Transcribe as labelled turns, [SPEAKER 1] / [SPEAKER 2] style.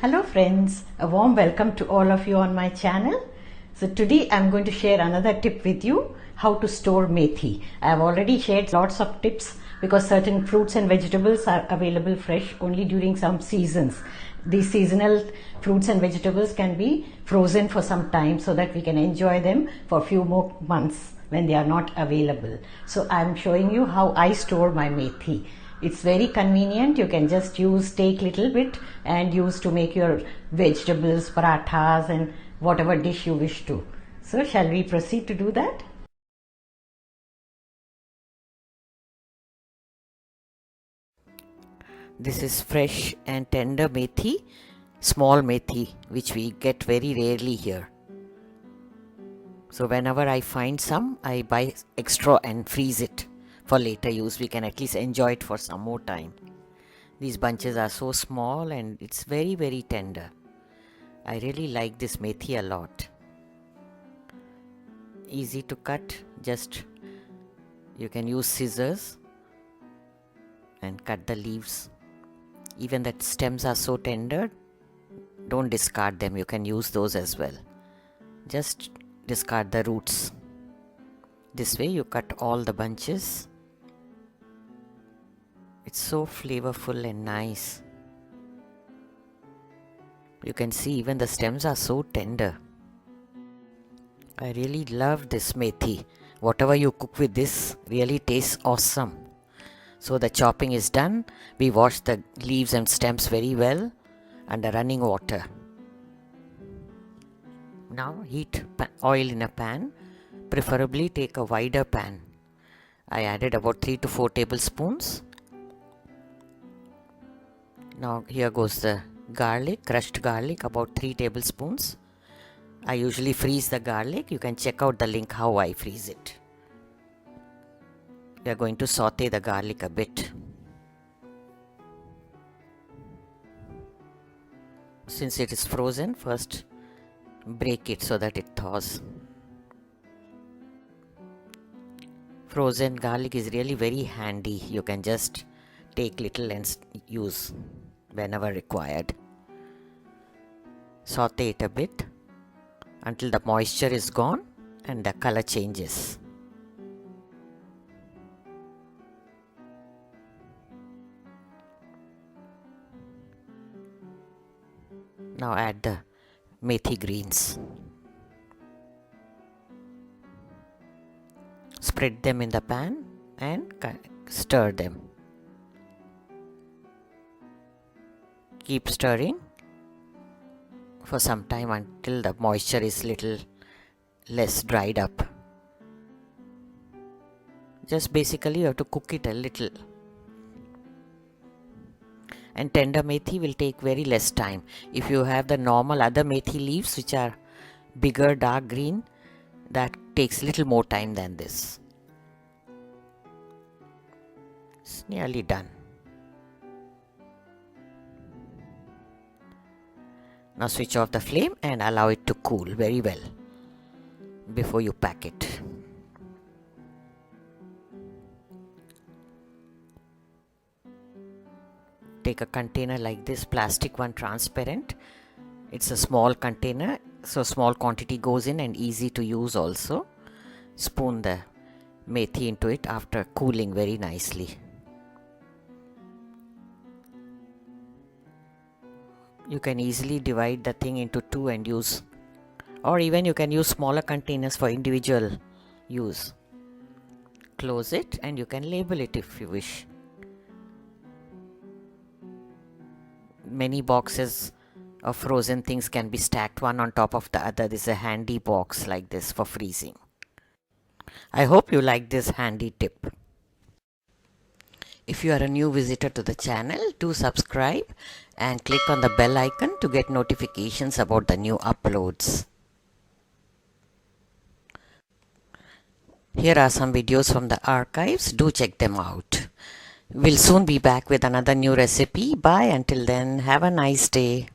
[SPEAKER 1] Hello friends, a warm welcome to all of you on my channel. So today I'm going to share another tip with you, how to store methi. I have already shared lots of tips because certain fruits and vegetables are available fresh only during some seasons. These seasonal fruits and vegetables can be frozen for some time so that we can enjoy them for a few more months when they are not available. So I'm showing you how I store my methi. It's very convenient. You can just take little bit and use to make your vegetables, parathas and whatever dish you wish to. So shall we proceed to do that?
[SPEAKER 2] This is fresh and tender methi, small methi, which we get very rarely here. So whenever I find some, I buy extra and freeze it for later use. We can at least enjoy it for some more time. These bunches are so small and it's very, very tender. I really like this methi a lot. Easy to cut, just you can use scissors and cut the leaves. Even the stems are so tender, don't discard them, you can use those as well. Just discard the roots. This way you cut all the bunches. It's so flavorful and nice. You can see even the stems are so tender. I really love this methi. Whatever you cook with this really tastes awesome. So the chopping is done. We wash the leaves and stems very well under running water. Now heat oil in a pan. Preferably take a wider pan. I added about 3 to 4 tablespoons. Now here goes the garlic, crushed garlic, about 3 tablespoons. I usually freeze the garlic. You can check out the link how I freeze it. We are going to saute the garlic a bit. Since it is frozen, first break it so that it thaws. Frozen garlic is really very handy. You can just take little and use whenever required. Saute it a bit until the moisture is gone and the color changes. Now add the methi greens. Spread them in the pan and stir them. Keep stirring for some time until the moisture is little less dried up. Just basically you have to cook it a little. And tender methi will take very less time. If you have the normal other methi leaves which are bigger dark green, that takes little more time than this. It's nearly done. Now switch off the flame and allow it to cool very well before you pack it. Take a container like this, plastic one, transparent. It's a small container, so small quantity goes in and easy to use also. Spoon the methi into it after cooling very nicely. You can easily divide the thing into two and use, or even you can use smaller containers for individual use. Close it and you can label it if you wish. Many boxes of frozen things can be stacked one on top of the other. This is a handy box like this for freezing. I hope you like this handy tip. If you are a new visitor to the channel, do subscribe and click on the bell icon to get notifications about the new uploads. Here are some videos from the archives. Do check them out. We'll soon be back with another new recipe. Bye. Until then, have a nice day.